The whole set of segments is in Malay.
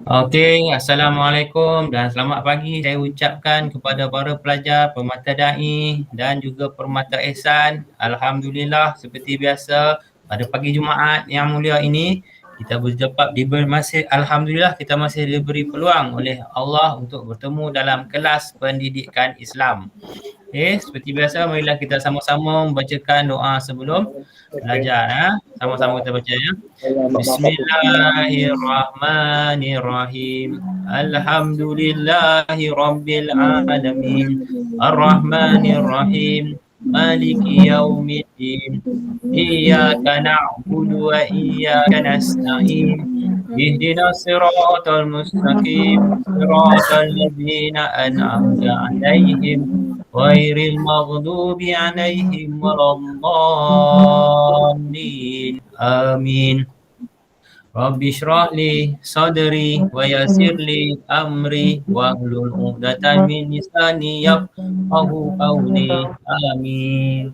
Okey, Assalamualaikum dan selamat pagi saya ucapkan kepada para pelajar Permata Dai dan juga Permata Ihsan. Alhamdulillah seperti biasa pada pagi Jumaat yang mulia ini kita Alhamdulillah kita masih diberi peluang oleh Allah untuk bertemu dalam kelas pendidikan Islam. Seperti biasa marilah kita sama-sama membacakan doa sebelum belajar ya. Sama-sama kita baca ya. Bismillahirrahmanirrahim. Alhamdulillahi rabbil alamin. Arrahmanirrahim. Maliki yaumiddin. Iyyaka na'budu wa iyyaka nasta'in. Ihdinas siratal mustaqim. Siratal ladzina an'amta 'alaihim ghairil maghdubi 'alaihim waladdallin. Amin. Rabbi shrah li sadri wa yassir li amri wahlul 'uqdatam min lisani yafqahu qawli. Amin.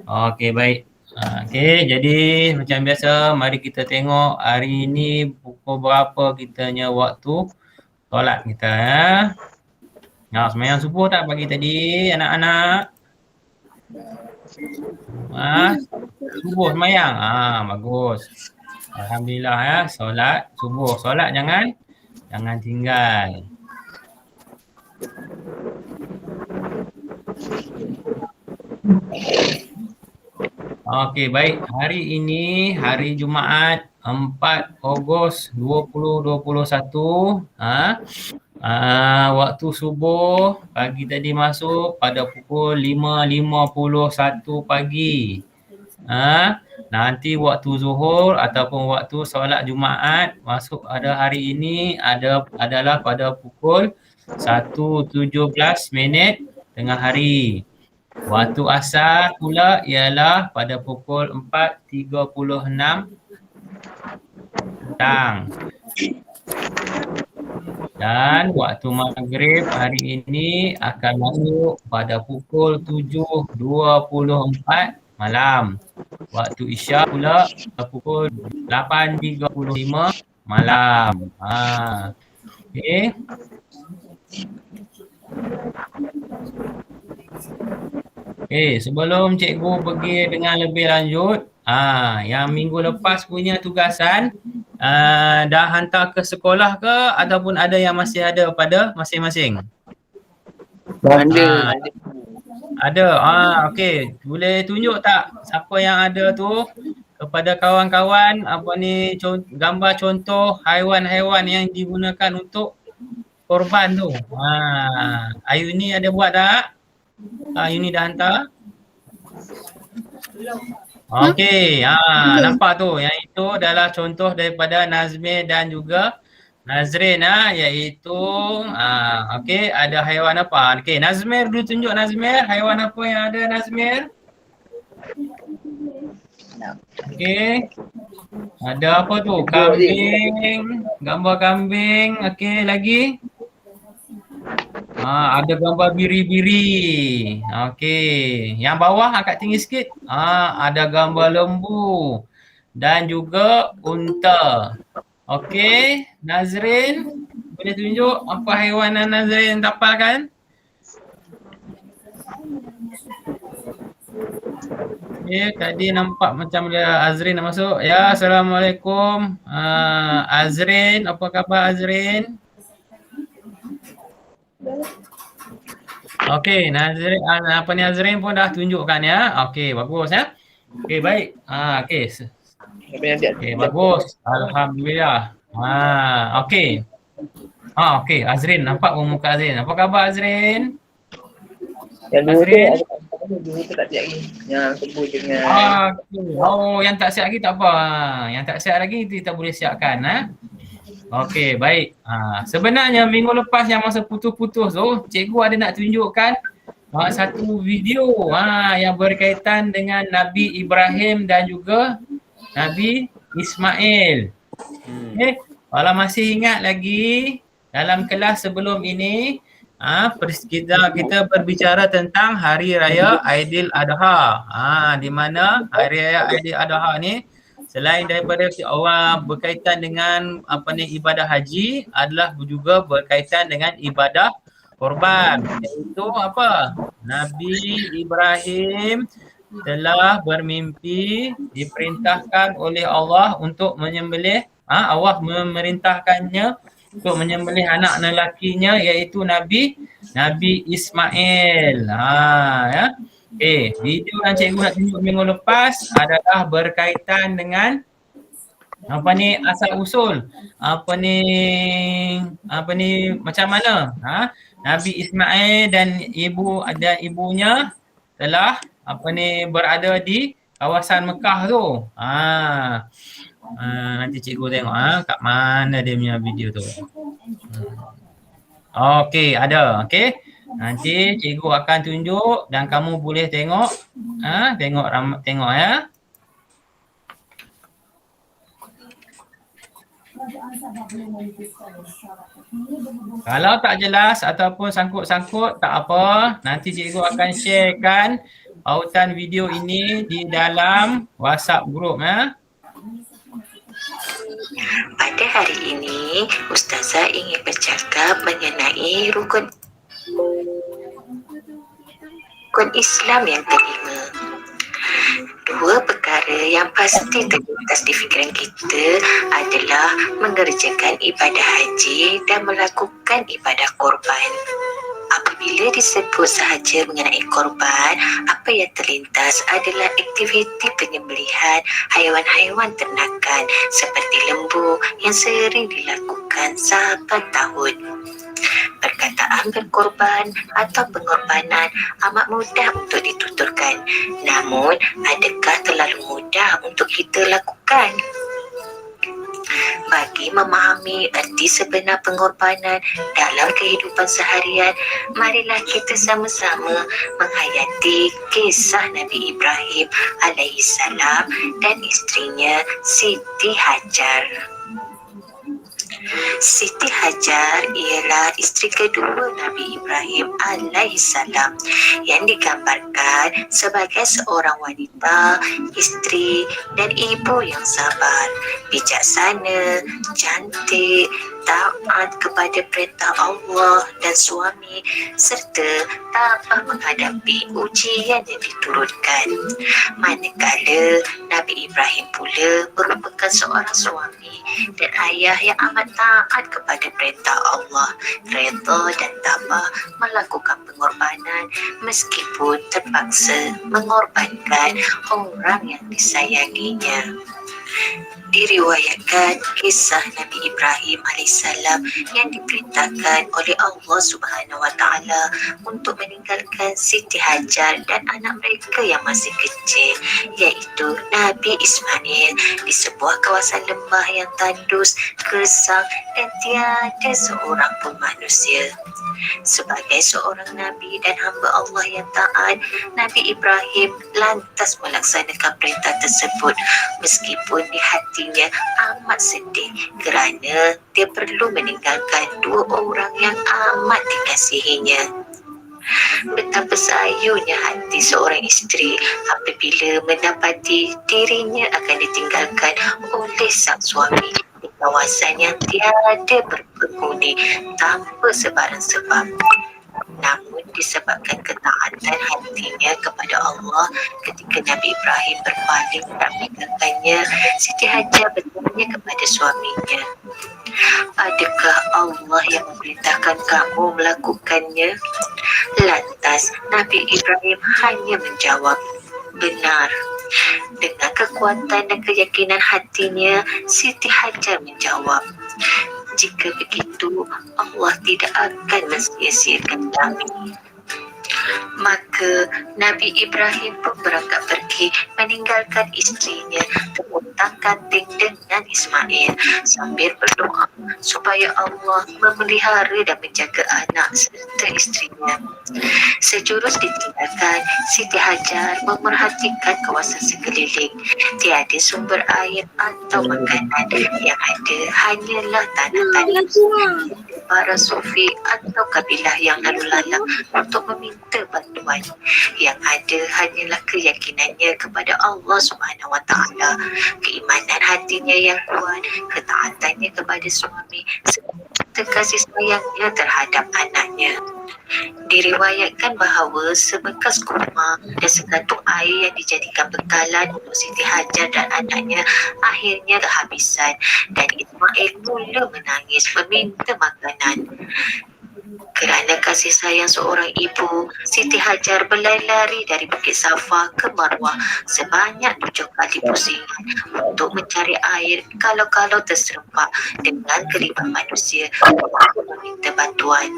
Okey, baik. Okey, jadi macam biasa mari kita tengok hari ini pukul berapa kitanya waktu solat kita ya. Sembahyang subuh tak pagi tadi anak-anak? Subuh sembahyang. Bagus. Alhamdulillah ya, solat subuh. Solat jangan tinggal. Okey, baik. Hari ini hari Jumaat 4 Ogos 2021. Waktu subuh pagi tadi masuk pada pukul 5.51 pagi. Nanti waktu zuhur ataupun waktu solat Jumaat masuk pada hari ini adalah pada pukul 1.17 tengah hari. Waktu asar pula ialah pada pukul 4.36 petang. Dan waktu maghrib hari ini akan masuk pada pukul 7.24 malam. Waktu isyak pula pada pukul 8.35 malam. Okey. Sebelum cikgu pergi dengan lebih lanjut, yang minggu lepas punya tugasan dah hantar ke sekolah ke ataupun ada yang masih ada pada masing-masing? Ada. Okey. Boleh tunjuk tak siapa yang ada tu kepada kawan-kawan gambar contoh haiwan-haiwan yang digunakan untuk korban tu. Ayu ni ada buat tak? Ayu ni dah hantar. Okey, nampak tu. Yang itu adalah contoh daripada Nazmir dan juga Nazrin iaitu okey, ada haiwan apa? Okey, Nazmir dulu tunjuk Nazmir, haiwan apa yang ada Nazmir? Okey. Ada apa tu? Kambing, gambar kambing. Okey, lagi? Ada gambar biri-biri. Okey. Yang bawah angkat tinggi sikit. Ada gambar lembu dan juga unta. Okey, Nazrin boleh tunjuk apa haiwan yang Nazrin dapatkan? Tadi nampak macam Azrin nak masuk. Ya, Assalamualaikum. Azrin, apa khabar Azrin? Okey, Nazrin Azrin pun dah tunjukkan ya. Okey, bagus ya. Okey, baik. Okey. Okey, bagus. Alhamdulillah. Okey. Okey, Azrin, nampak muka Azrin. Apa khabar Azrin? Azrin? Dulu tu tak siap lagi. Yang sebut dengan yang tak siap lagi tak apa. Yang tak siap lagi kita boleh siapkan. Okey, baik. Sebenarnya minggu lepas yang masa putus-putus tu, cikgu ada nak tunjukkan satu video yang berkaitan dengan Nabi Ibrahim dan juga Nabi Ismail. Kalau masih ingat lagi dalam kelas sebelum ini kita berbicara tentang Hari Raya Aidil Adha. Di mana Hari Raya Aidil Adha ni selain daripada orang berkaitan dengan ibadah haji adalah juga berkaitan dengan ibadah korban, iaitu apa? Nabi Ibrahim telah bermimpi diperintahkan oleh Allah untuk menyembelih, Allah memerintahkannya untuk menyembelih anak lelakinya iaitu Nabi Ismail. Ya. Okey, video yang cikgu nak tunjuk minggu lepas adalah berkaitan dengan asal usul macam mana Nabi Ismail dan ibunya telah berada di kawasan Mekah tu. Nanti cikgu tengok kat mana dia punya video tu. Okey, ada. Okey. Nanti cikgu akan tunjuk dan kamu boleh tengok. Tengok ya. Kalau tak jelas ataupun sangkut-sangkut, tak apa. Nanti cikgu akan sharekan pautan video ini di dalam WhatsApp group ya. Pada hari ini, Ustazah ingin bercakap mengenai rukun Islam yang kelima. Dua perkara yang pasti terlintas di fikiran kita adalah mengerjakan ibadah haji dan melakukan ibadah korban. Apabila disebut sahaja mengenai korban, apa yang terlintas adalah aktiviti penyembelihan haiwan-haiwan ternakan seperti lembu yang sering dilakukan sahabat tahun. Perkataan berkorban atau pengorbanan amat mudah untuk dituturkan. Namun, adakah terlalu mudah untuk kita lakukan? Bagi memahami erti sebenar pengorbanan dalam kehidupan seharian, marilah kita sama-sama menghayati kisah Nabi Ibrahim alaihissalam dan isterinya Siti Hajar. Siti Hajar ialah isteri kedua Nabi Ibrahim alaihissalam yang digambarkan sebagai seorang wanita, isteri dan ibu yang sabar, bijaksana, cantik, taat kepada perintah Allah dan suami serta tabah menghadapi ujian yang diturunkan. Manakala Nabi Ibrahim pula merupakan seorang suami dan ayah yang amat taat kepada perintah Allah, redha dan tabah melakukan pengorbanan meskipun terpaksa mengorbankan orang yang disayanginya. Diriwayatkan kisah Nabi Ibrahim alaihissalam yang diperintahkan oleh Allah Subhanahu wa taala untuk meninggalkan Siti Hajar dan anak mereka yang masih kecil, iaitu Nabi Ismail, di sebuah kawasan lembah yang tandus, gersang dan tiada seorang pun manusia. Sebagai seorang Nabi dan hamba Allah yang taat, Nabi Ibrahim lantas melaksanakan perintah tersebut meskipun di hatinya amat sedih kerana dia perlu meninggalkan dua orang yang amat dikasihinya. Betapa sayunya hati seorang isteri apabila mendapati dirinya akan ditinggalkan oleh sang suami di kawasan yang tiada berpenghuni tanpa sebarang sebab. Namun disebabkan ketaatan hatinya kepada Allah ketika Nabi Ibrahim berpaling dan meninggalkannya, Siti Hajar bertanya kepada suaminya, "Adakah Allah yang memerintahkan kamu melakukannya?" Lantas Nabi Ibrahim hanya menjawab, "Benar." Dengan kekuatan dan keyakinan hatinya, Siti Hajar menjawab, "Jika begitu, Allah tidak akan mensia-siakan kami." Maka Nabi Ibrahim pun berangkat pergi meninggalkan isterinya terutak-kating dengan Ismail sambil berdoa supaya Allah memelihara dan menjaga anak serta isterinya. Sejurus ditinggalkan, Siti Hajar memerhatikan kawasan sekeliling. Tiada sumber air atau makanan, yang ada hanyalah tanah-tanah. Para sufi atau kabilah yang lalu lalang untuk meminta bantuan. Yang ada hanyalah keyakinannya kepada Allah Subhanahu wa taala. Keimanan hatinya yang kuat, ketaatannya kepada suami, serta kasih sayangnya terhadap anaknya. Diriwayatkan bahawa sebekas kurma dan sekantung air yang dijadikan bekalan untuk Siti Hajar dan anaknya akhirnya kehabisan dan Ismail mula menangis meminta makanan. Kerana kasih sayang seorang ibu, Siti Hajar berlari-lari dari Bukit Safa ke Marwah sebanyak 7 kali pusingan untuk mencari air kalau-kalau terserempak dengan kelibat manusia untuk meminta bantuan.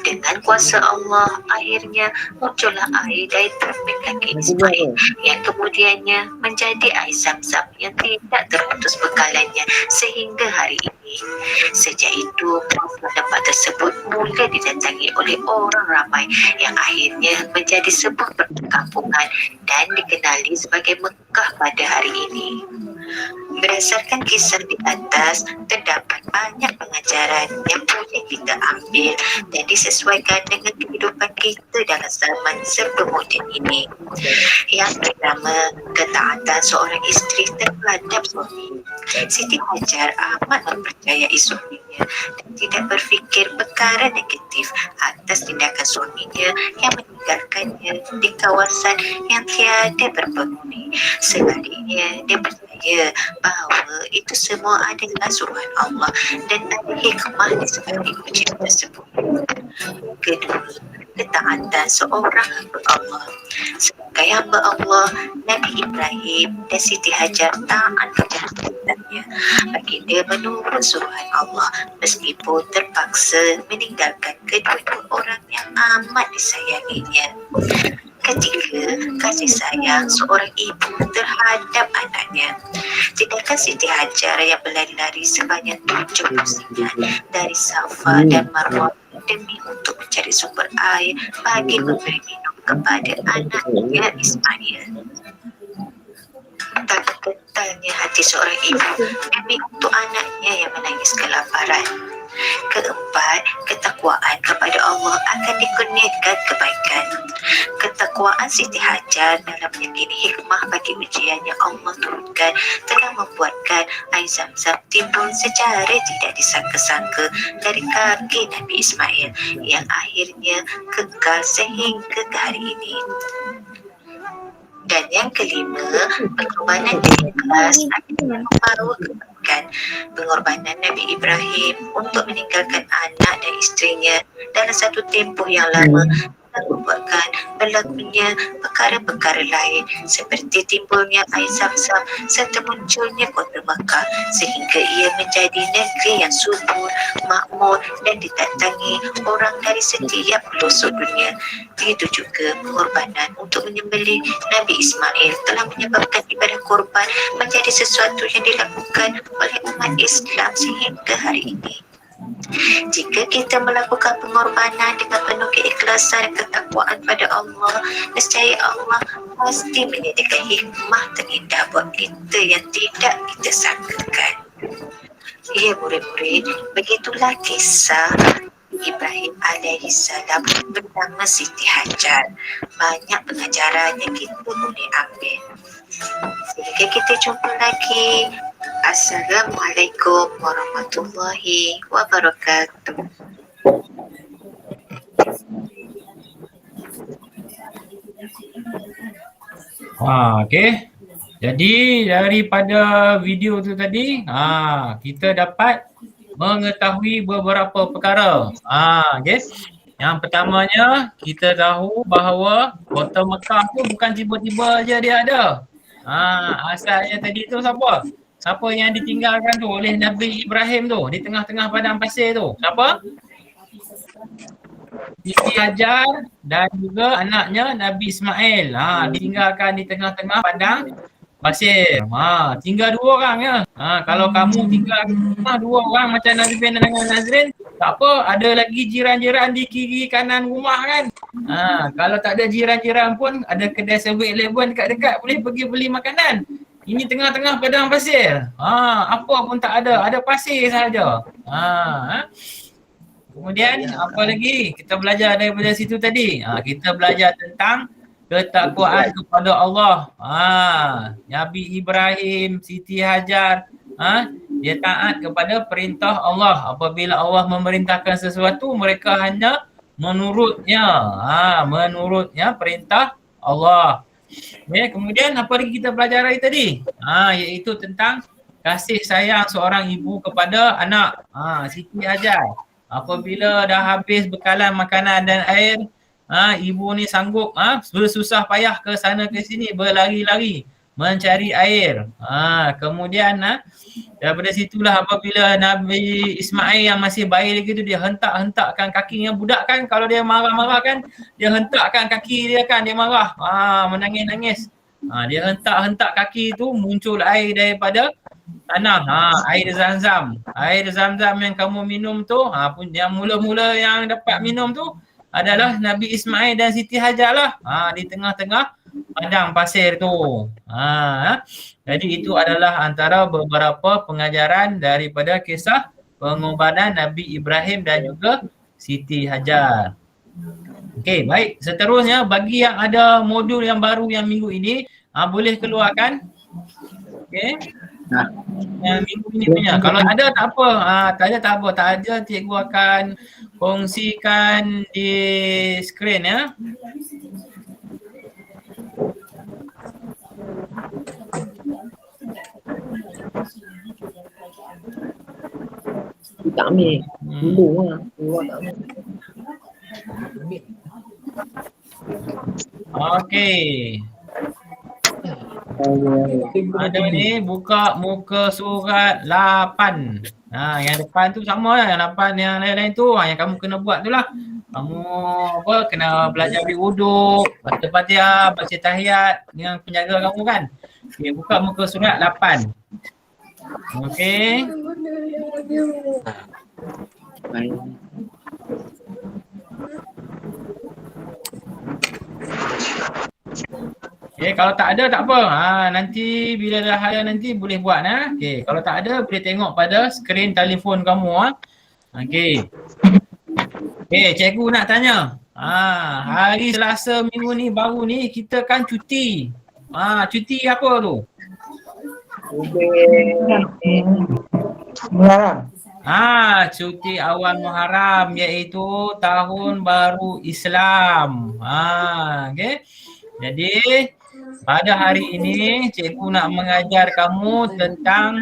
Dengan kuasa Allah, akhirnya muncullah air dari topik kaki Ismail yang kemudiannya menjadi air zam-zam yang tidak terputus bekalannya sehingga hari ini. Sejak itu, tempat tersebut mula didatangi oleh orang ramai yang akhirnya menjadi sebuah perkampungan dan dikenali sebagai Mekah pada hari ini. Berdasarkan kisah di atas, terdapat banyak pengajaran yang boleh kita ambil dan disesuaikan dengan kehidupan kita dalam zaman serba moden ini. Yang pertama, ketaatan seorang isteri terhadap suami. Siti Hajar amat mempercayai suaminya dan tidak berfikir perkara negatif atas tindakan suaminya yang meninggalkannya di kawasan yang tiada berpenghuni. Sebaliknya, dia percaya bahawa itu semua adalah suruhan Allah dan ada hikmah di sebalik ujian tersebut. Kedua, ketaatan seorang hamba Allah. Sebagai hamba Allah, Nabi Ibrahim dan Siti Hajar taat kepada perintahnya. Baginda menurut suruhan Allah meskipun terpaksa meninggalkan kedua-dua orang yang amat disayanginya. Ketiga, kasih sayang seorang ibu terhadap anaknya. Tindakan Siti Hajar yang berlari-lari sebanyak 7 pusingan dari Safa dan Marwah demi untuk mencari sumber air bagi memberi minum kepada anaknya Ismail. Betapa getarnya hati seorang ibu demi untuk anaknya yang menangis kelaparan. Keempat, ketakwaan kepada Allah akan dikurniakan kebaikan. Ketakwaan Siti Hajar dalam meyakini hikmah bagi ujian yang Allah turunkan telah membuatkan air zam-zam timbul secara tidak disangka-sangka dari kaki Nabi Ismail yang akhirnya kekal sehingga ke hari ini. Dan yang kelima, pengorbanan yang ikhlas akan membawa kebaikan. Pengorbanan Nabi Ibrahim untuk meninggalkan anak dan isterinya dalam satu tempoh yang lama dan membuatkan berlakunya perkara-perkara lain seperti timbulnya air zam-zam serta munculnya kota Makkah sehingga ia menjadi negeri yang subur, makmur dan didatangi orang dari setiap pelosok dunia. Begitu juga pengorbanan untuk menyembelih Nabi Ismail telah menyebabkan ibadah korban menjadi sesuatu yang dilakukan oleh umat Islam sehingga hari ini. Jika kita melakukan pengorbanan dengan penuh keikhlasan dan ketakwaan pada Allah, nescaya Allah pasti menyediakan hikmah terindah buat kita yang tidak kita sangkakan. Ya murid-murid, begitulah kisah Ibrahim alaihi salam bersama Siti Hajar. Banyak pengajaran yang kita boleh ambil. Sehingga kita jumpa lagi. Assalamualaikum warahmatullahi wabarakatuh. Okey. Jadi daripada video tu tadi, kita dapat mengetahui beberapa perkara. Okey. Yang pertamanya, kita tahu bahawa kota Mekah tu bukan tiba-tiba je dia ada. Asalnya tadi tu siapa? Siapa yang ditinggalkan tu oleh Nabi Ibrahim tu di tengah-tengah padang pasir tu? Siapa? Siti Hajar dan juga anaknya Nabi Ismail. Ditinggalkan di tengah-tengah padang pasir. Tinggal 2 orang ya. Kalau kamu tinggal rumah 2 orang macam Nabi bin dengan Nazrin, tak apa, ada lagi jiran-jiran di kiri kanan rumah kan. Kalau tak ada jiran-jiran pun ada kedai 7-Eleven dekat-dekat, boleh pergi beli makanan. Ini tengah-tengah padang pasir. Apa pun tak ada, ada pasir sahaja. Kemudian apa lagi kita belajar daripada situ tadi? Kita belajar tentang ketakwaan kepada Allah. Nabi Ibrahim, Siti Hajar, dia taat kepada perintah Allah. Apabila Allah memerintahkan sesuatu, mereka hanya menurutnya. Menurutnya perintah Allah. Okay, kemudian apa lagi kita belajar hari tadi? Iaitu tentang kasih sayang seorang ibu kepada anak. Siti Hajar. Apabila dah habis bekalan makanan dan air, ibu ni sanggup bersusah payah ke sana ke sini, berlari-lari mencari air. Kemudian daripada situlah apabila Nabi Ismail yang masih bayi lagi tu, dia hentak-hentakkan kakinya. Budak kan kalau dia marah-marah kan, dia hentakkan kaki dia kan, dia marah, menangis-nangis. Dia hentak-hentak kaki tu, muncul air daripada tanah. Air Zam-Zam. Air Zam-Zam yang kamu minum tu, yang mula-mula yang dapat minum tu adalah Nabi Ismail dan Siti Hajar lah. Di tengah-tengah padang pasir tu. Jadi itu adalah antara beberapa pengajaran daripada kisah pengorbanan Nabi Ibrahim dan juga Siti Hajar. Okey, baik. Seterusnya bagi yang ada modul yang baru yang minggu ini, boleh keluarkan. Okey. Yang minggu ini punya. Kalau ada tak apa. Tak ada tak apa. Tak ada, cikgu akan kongsikan di skrin ya. Tak ambil. Dulu lah. Dulu tak ambil. Okey. Ada ni buka muka surat 8. Yang depan tu sama lah. Yang 8 yang lain-lain tu yang kamu kena buat tu lah. Kamu kena belajar wuduk, baca Fatihah, baca tahiyat dengan penjaga kamu kan. Okey, buka muka surat 8. Okey. Okay, kalau tak ada tak apa. Nanti bila dah ada nanti boleh buat Okey, kalau tak ada boleh tengok pada skrin telefon kamu Okey. Okey, cikgu nak tanya. Hari Selasa minggu ni baru ni kita kan cuti. Cuti apa tu? Muharram. Cuti awal Muharram iaitu tahun baru Islam. Okey. Jadi pada hari ini cikgu nak mengajar kamu tentang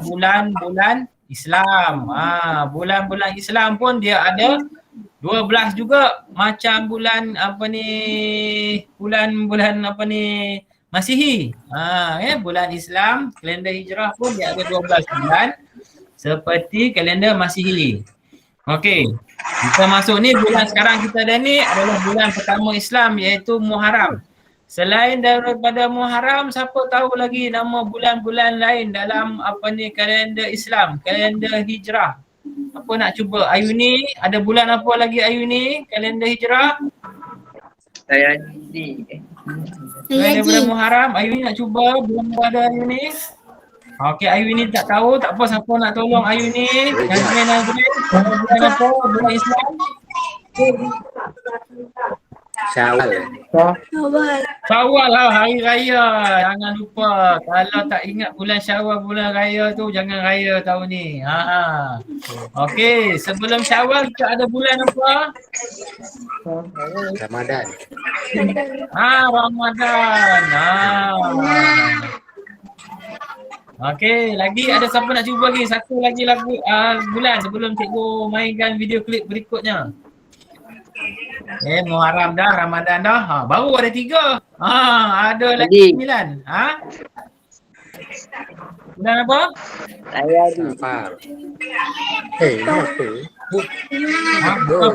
bulan-bulan Islam. Bulan-bulan Islam pun dia ada 12 juga macam bulan bulan Masihi. Bulan Islam, kalender Hijrah pun dia ada 12 bulan seperti kalender Masihi. Okey. Kita masuk ni bulan sekarang kita ada ni adalah bulan pertama Islam iaitu Muharram. Selain daripada Muharram, siapa tahu lagi nama bulan-bulan lain dalam kalender Islam, kalender Hijrah? Apa nak cuba? Ayu ni ada bulan apa lagi Ayu ni kalender Hijrah? Saya ni. Selain daripada Muharram, Ayu ni nak cuba bulan apa ada Ayu ni? Okey, Ayu ni tak tahu, tak apa, siapa nak tolong Ayu ni? Nazrin, bulan apa? Bulan Islam? Syawal. Syawal lah, hari raya. Jangan lupa. Kalau tak ingat bulan Syawal, bulan raya tu, jangan raya tahun ni. Okey, sebelum Syawal kita ada bulan apa? Ramadan. Ramadan. Okey, lagi ada siapa nak cuba lagi? Satu lagi lagu bulan sebelum cikgu mainkan video klip berikutnya. Muharram dah, Ramadan dah. Baru ada 3. Ada lagi 9. Bulan apa? Safar. Apa?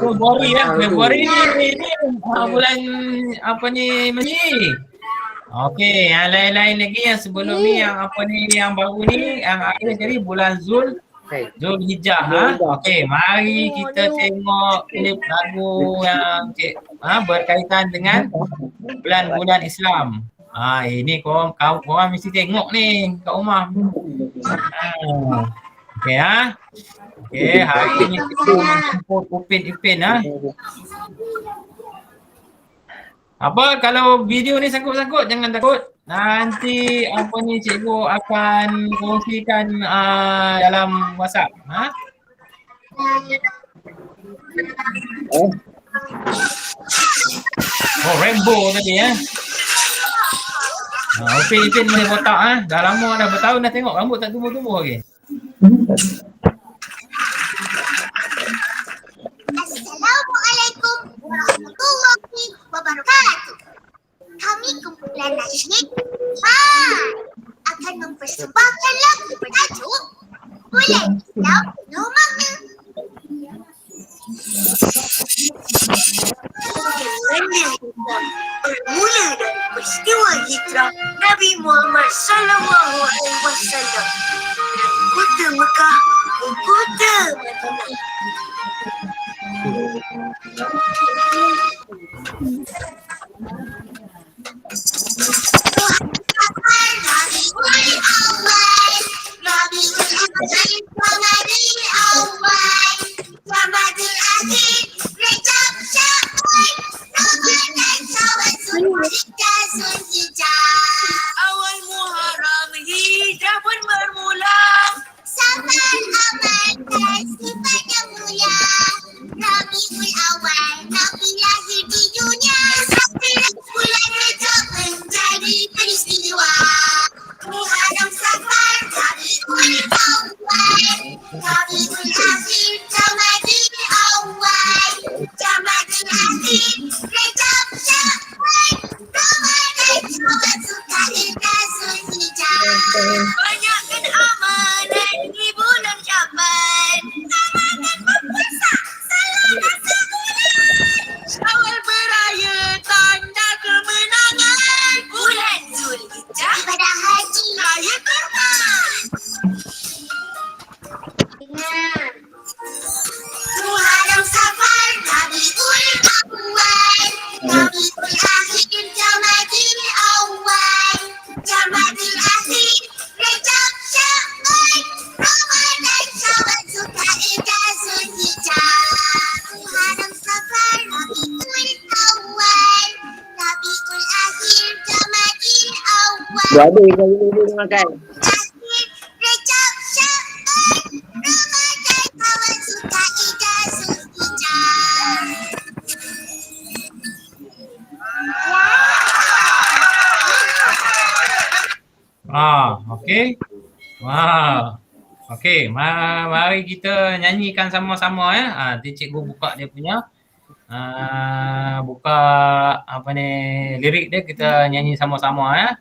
Februari lah. Februari ni bulan Mei. Okey, yang lain-lain lagi yang sebelum ni yang yang baru ni yang akhir jadi bulan Zulhijjah. Okey, mari kita tengok klip lagu yang berkaitan dengan bulan-bulan Islam. Ini korang mesti tengok ni kat rumah. Okey Okey, hari ni kita menjemput Upin Ipin Apa kalau video ni sangkut-sangkut jangan takut. Nanti apa ni cikgu akan kongsikan dalam WhatsApp. Ha? Oh, rainbow tadi Upin boleh botak Dah lama dah bertahun dah tengok rambut tak tumbuh-tumbuh lagi. Assalamualaikum warahmatullahi wabarakatuh. Kami kumpulan nasyid akan mempersembahkan lagu bertajuk Bulan Islam Penuh Makna. Bermula dari peristiwa hijrah Nabi Muhammad sallallahu alaihi wasallam dari kota Mekah ke kota Madinah. Awal Muharram hijrah pun bermula. Safar aman dan sifat yang mulia. Rabiul Awal Nabi lahir di dunia. Bulan Rajab menjadi peristiwa. Muharram Safar Rabiul Awal Rabiul Akhir Jamadil Awal Jamadil Akhir Rajab Syawal Ramadan Syawal Zulkaidah Zulhijjah. Banyakkan amalan di bulan Syaban. Ramadan berpuasa, salat dan sebulan. Syawal beraya tanda kemenangan. Bulan Zulhijjah ibadah haji raya kurban. Muharram Safar Rabiul Awal Rabiul Akhir Jamadil Awal Jamadil Akhir Rajab Syawal Ramadan Syawal Zulkaidah Zulhijjah. Muharram Safar Rabiul Awal Rabiul Akhir Jamadil Awal Dah ada yang boleh makan. Akhir Rajab Syawal Ramadan Syawal Zulkaidah Zulhijjah. Okey. Okey, mari kita nyanyikan sama-sama Nanti cikgu buka dia punya buka apa ni lirik dia, kita nyanyi sama-sama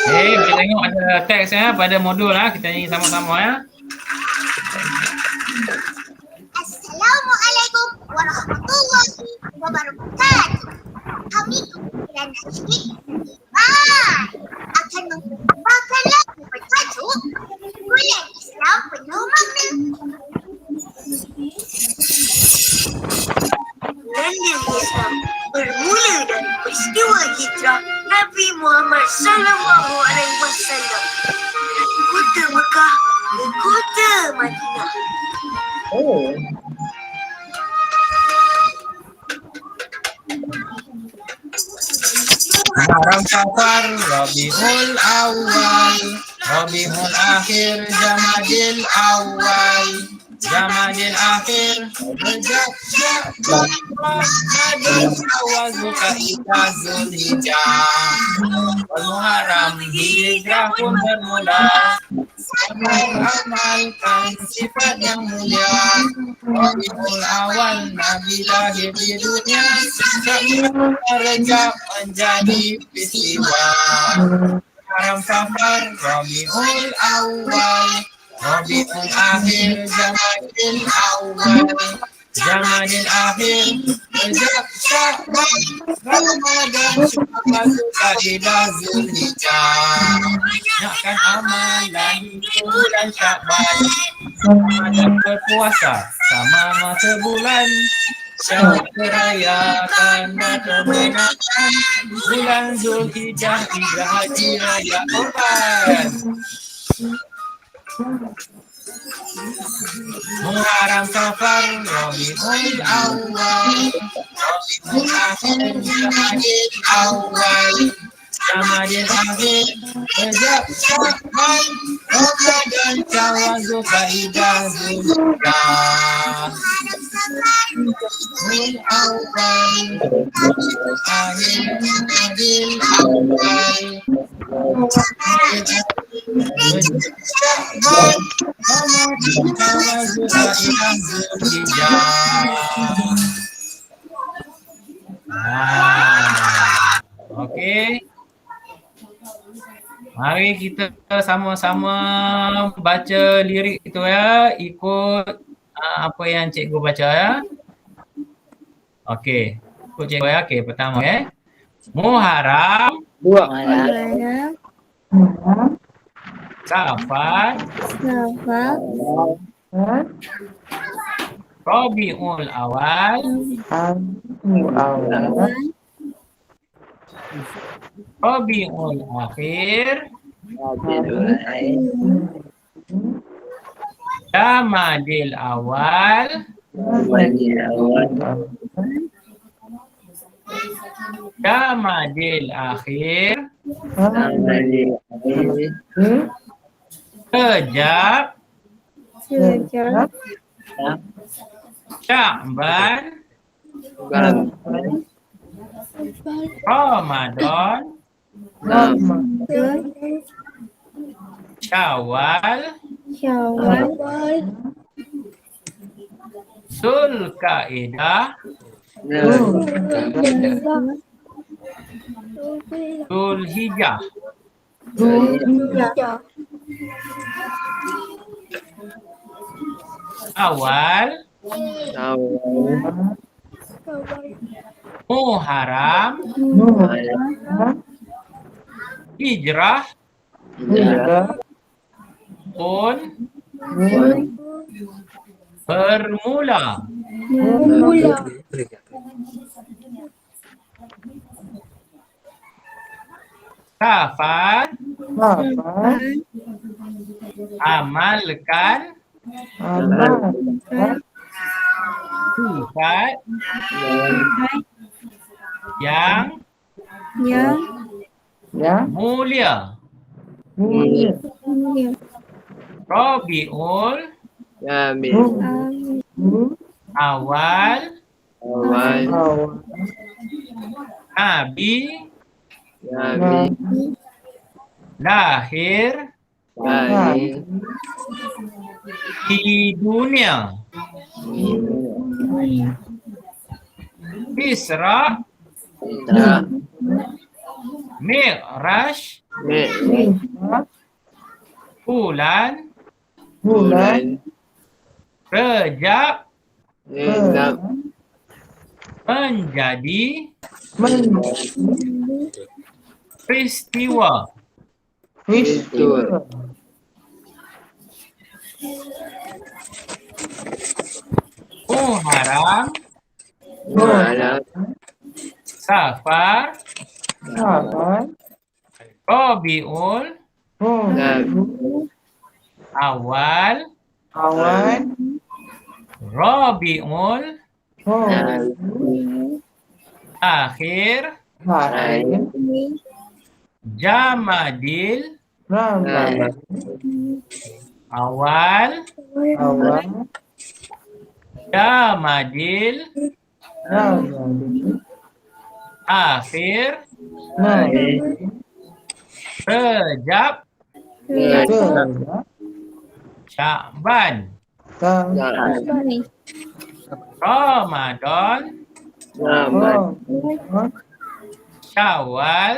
kita tengok ada teks pada modul kita nyanyi sama-sama Assalamualaikum warahmatullahi wabarakatuh. Kami kumpulan nasyid akan mempersembahkan lagu bertajuk Bulan Islam Penuh Makna. Bulan Islam bermula dari peristiwa hijrah Nabi Muhammad sallallahu alaihi wasallam dari kota Mekah ke kota Madinah. Oh. Muharram Safar Rabiul Awal Rabiul Akhir Jamadil Awal Jamadil Akhir Rajab Syawal Ramadan Syawal Zulkaidah Zulhijjah. Muharram hijrah pun bermula. Amalkan sifat yang mulia. Rabiul Awal Nabi lahir di dunia. Rajab menjadi peristiwa. Muharram Safar Rabiul Awal Rabiul Akhir Jamadil Awal Jamadil Akhir Rajab Syawal Ramadan Syawal Zulkaidah Zulhijjah. Banyakkan amalan di bulan Syaban. Ramadan berpuasa sama masa bulan. Merayakan kemenangan bulan Zulhijjah, Idul Haji Raya Kurban. Muharram, Safar, Rabiul Awal, Rabiul Awal, Ramadhan Akhir, Rajab, Syawal, Ramadan, Syawal, Zulkaidah, Zulhijjah. Rabiul Awal, Akhir, Rabiul Awal, Syawal, Ramadan, Syawal, Zulkaidah, Zulhijjah. Okey. Mari kita sama-sama baca lirik itu ya, ikut apa yang cikgu baca ya. Okey, ikut cikgu ya. Okey, pertama ya. Muharram, Muharram, Safar, Rabiul Awal, Rabiul Akhir, Ramadil Awal, Ramadil Akhir, Rajab, Sya'ban, Ramadan, Syawal, Zulkaidah, Zulhijjah. Awal, Muharram, Hijrah, Pun, Bermula. Safar, Amalkan, Sifat yang mulia. Rabiul Awal, Nabi lahir di dunia. Isra, Mi'raj, bulan Rajab menjadi peristiwa. Muharram, Safar, Rabiul Awal, Rabiul Akhir, Jamadil Awal, Jamadil Akhir, Rajab, Sya'ban, Ramadan, Syawal,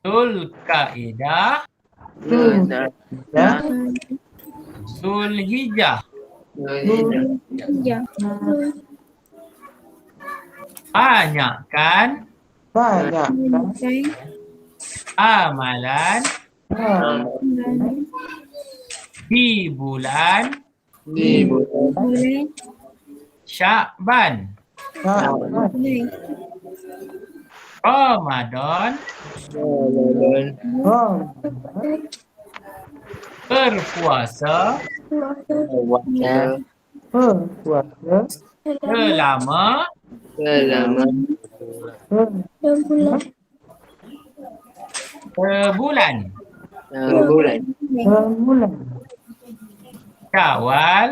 Zulkaidah, Zulhijjah. Banyakkan amalan di bulan Di bulan Sya'ban. bulan Ramadan. Berpuasa selama sebulan. Syawal.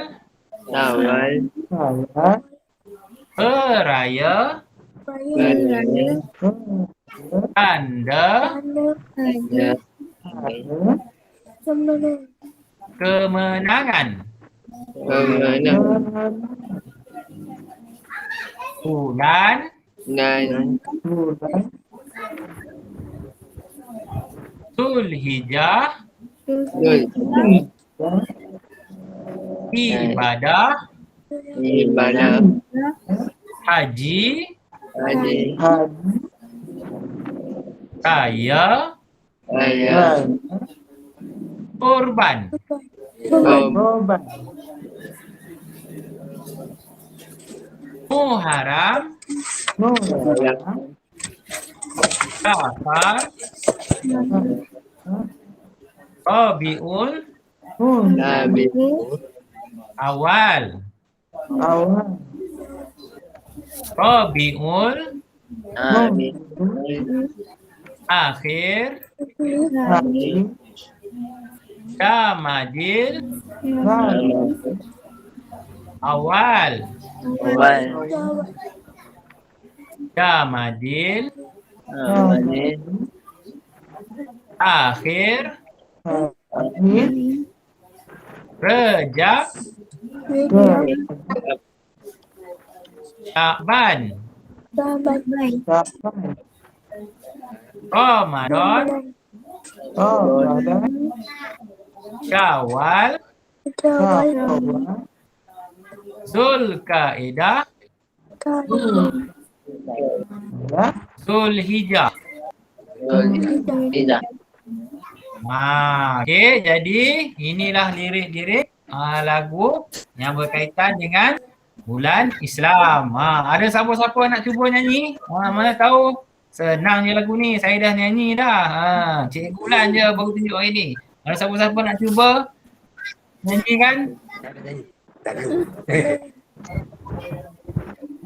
Beraya. Tanda kemenangan. Bulan Zulhijjah. Ibadah haji raya kurban. Muharram. Safar. Rabiul Awal. Rabiul Akhir. Jamadil Awal. Jamadil Akhir. Rejab. Sya'ban. Ramadan. Syawal. Zulkaidah. Zulhijjah. Okey, jadi inilah lirik-lirik lagu yang berkaitan dengan bulan Islam. Ada siapa-siapa nak cuba nyanyi? Mana tahu senang je lagu ni. Saya dah nyanyi dah. Cikgu Bulan je baru tunjuk hari ni. Ada siapa-siapa nak cuba nyanyi kan? Tak tahu.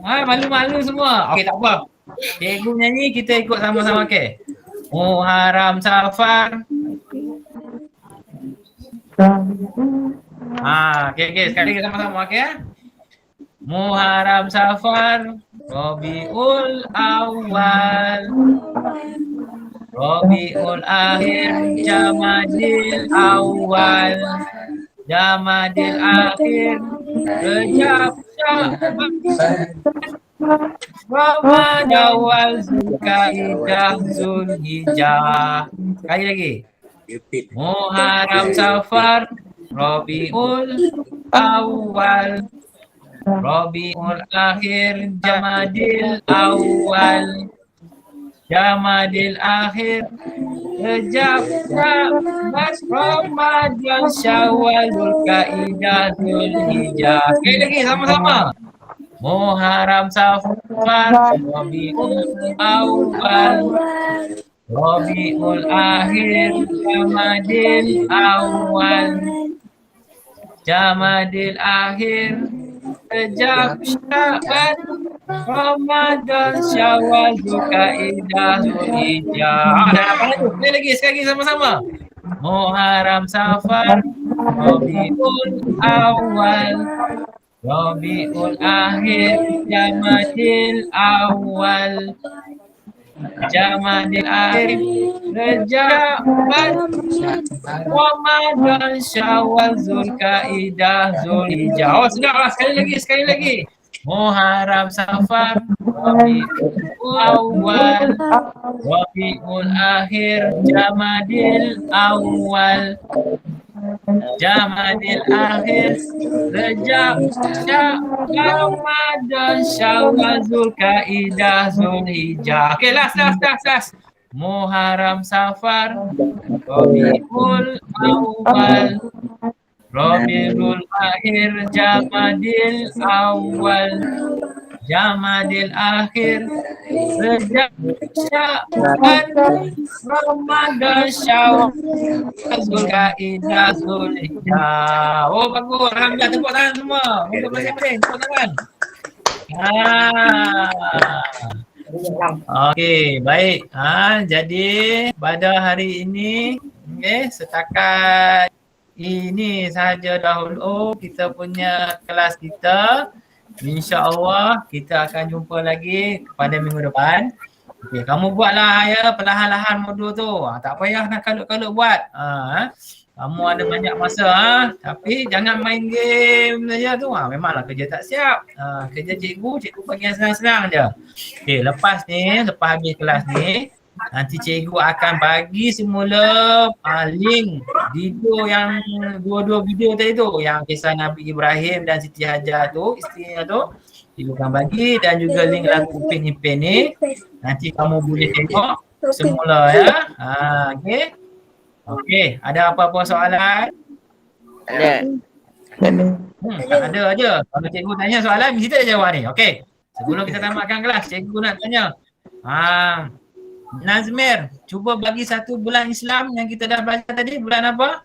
Malu-malu semua. Okey, tak apa. Cikgu nyanyi, kita ikut sama-sama. Okey. Muharram Safar. Okey, sekali lagi sama-sama. Okey ya. Muharram Safar, Rabiul Awal, Rabiul Akhir, Jamadil Awal, Jamadil Akhir, Rejab, Sya'ban, Ramadan, Zulkaidah, Zulhijjah. Sekali lagi. Muharram Safar, Rabiul Awal, Rabiul Akhir, Jamadil Awal, Jamadil Akhir, Rejab, Sya'ban, Ramadan, Syawal, Zulkaidah, Zulhijjah. Sekali lagi sama-sama. Muharram Safar, Rabiul Awal, Rabiul Akhir, Jamadil Awal, Jamadil Akhir, Rejab, Sya'ban, Ramadan, Syawal, Zulkaidah, Zulhijjah. Sekali lagi sama-sama. Muharram Safar, Rabiul Awal, Rabiul Akhir, Jamadil Awal, Jamadil Akhir, Rejab, Ramadan, Syawal, Zulkaidah, Zulhijjah. Sedaplah, sekali lagi. Muharram Safar, Rabiul Awal, Rabiul Akhir, Jamadil Awal, Jamadil Akhir, Rejab, Ramadan, Syawal, Zulkaidah, Zulhijjah. Okey, last. Muharram Safar, Rabiul Awal, Rabiul Akhir, Jamadil Awal, Jamadil Akhir, Rejab, Sya'ban, Ramadan, Syawal, Zulkaidah, Zulhijjah. Oh bagus, alhamdulillah, tepuk tangan semua untuk masing-masing, tepuk tangan. Okey, baik. Jadi pada hari ini, setakat ini sahaja dahulu kita punya kelas kita. InsyaAllah kita akan jumpa lagi pada minggu depan. Okey, kamu buatlah ya perlahan-lahan modul tu. Tak payah nak kalut-kalut buat. Kamu ada banyak masa tapi jangan main game saja tu. Memanglah kerja tak siap. Kerja cikgu bagi yang senang-senang je. Okey, lepas habis kelas ni, nanti cikgu akan bagi semula link video yang dua video tadi tu, yang kisah Nabi Ibrahim dan Siti Hajar tu, isterinya tu. Cikgu akan bagi dan juga link lagu Upin Ipin ni. Nanti kamu boleh tengok semula ya. Okey. Okey, ada apa-apa soalan? Ada. Tak ada aja. Kalau cikgu tanya soalan, mesti tak jawab ni. Okey. Sebelum kita tamatkan kelas, cikgu nak tanya. Nazmir, cuba bagi satu bulan Islam yang kita dah belajar tadi. Bulan apa?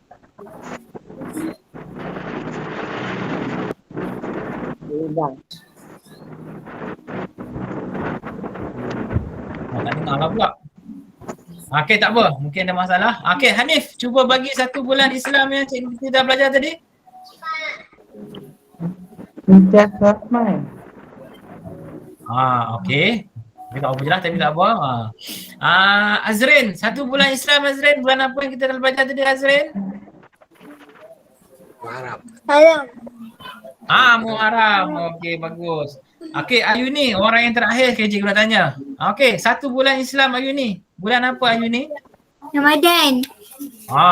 Tak dengar lah pula. Okey, tak apa. Mungkin ada masalah. Okey, Hanif, cuba bagi satu bulan Islam yang kita dah belajar tadi. Okey. Dia tak apa je lah, tapi tak apa. Azrin, satu bulan Islam Azrin. Bulan apa yang kita dah belajar tadi Azrin? Muharram. Muharram. Okey, bagus. Okey, Ayuni, orang yang terakhir cikgu nak tanya. Okey, satu bulan Islam Ayuni. Bulan apa Ayuni? Ramadan.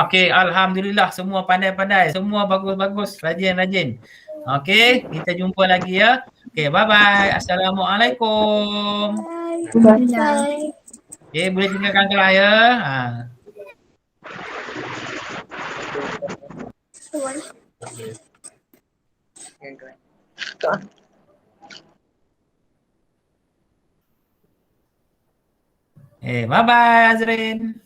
Okey, alhamdulillah semua pandai-pandai, semua bagus-bagus, rajin-rajin. Okey, kita jumpa lagi ya. Okey, bye-bye. Assalamualaikum. Bye. Okey, boleh tinggalkan kelas ya. Bye-bye Azrin.